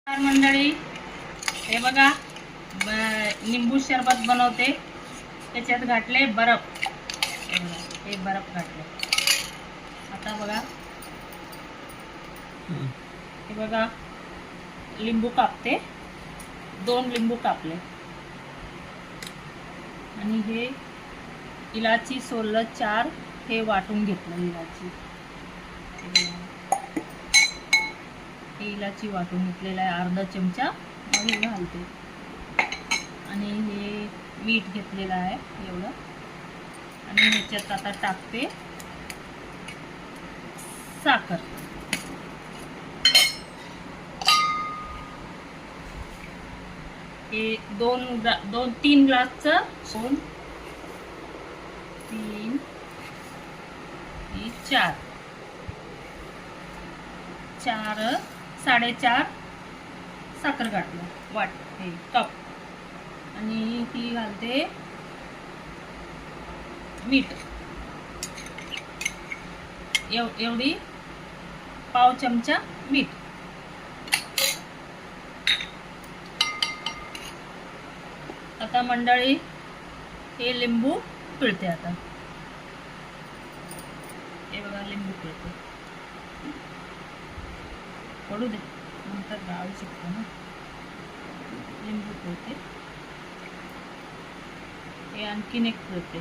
मंडळी, हे बघा लिंबू सरबत बनवते. त्याच्यात घातले बर्फ. हे बर्फ घातले. आता बघा, हे बघा लिंबू कापते. 2 लिंबू कापले आणि हे इलाची सोललं 4 हे वाटून घेतलं. इलाची वाटून घेतलेला आहे अर्धा चमचा. मग हे घालते आणि हे मीठ घेतलेलं आहे एवढं. आणि ह्याच्यात आता टाकते साखर. हे 3 ग्लासचं 2 3 4 4.5 साखर घातलं हे कप. आणि ही घालते मीठ एवढी पाव चमचा मीठ. आता मंडळी हे लिंबू पिळते. आता हे बघा लिंबू पिळते. पडू दे, नंतर गाळू शकतो ना. लिंबू पिळते. हे आणखीन एक पिळते.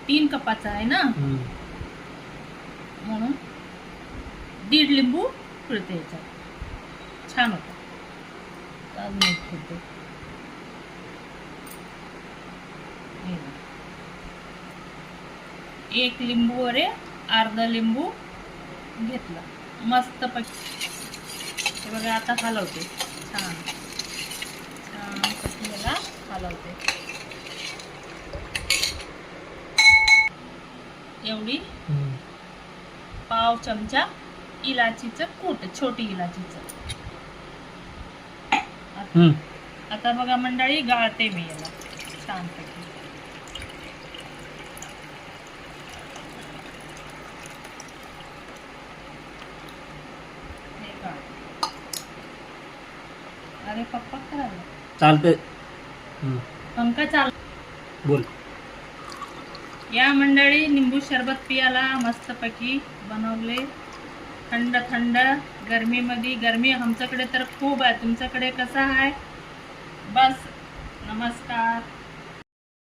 3 कपाचा आहे ना, म्हणून 1.5 लिंबू पिळते. याच्यात छान होतं. अजून एक पिळते. 1 लिंबू वरे अर्धा लिंबू घेतला मस्त पैकी. हे बघा आता हलवते. छान याला हलवते. एवढी पाव चमचा इलाचीचं कूट, छोटी इलाचीचं. आता बघा मंडळी गाळते मी याला छानपैकी. अरे पप्पा करायला चालते. पंखा चाल बोल. या मंडळी लिंबू सरबत पियाला मस्तपैकी बनवले. थंड थंड गरमीमध्ये. गरमी आमच्याकडे तर खूप आहे. तुमच्याकडे कसं आहे? बस नमस्कार.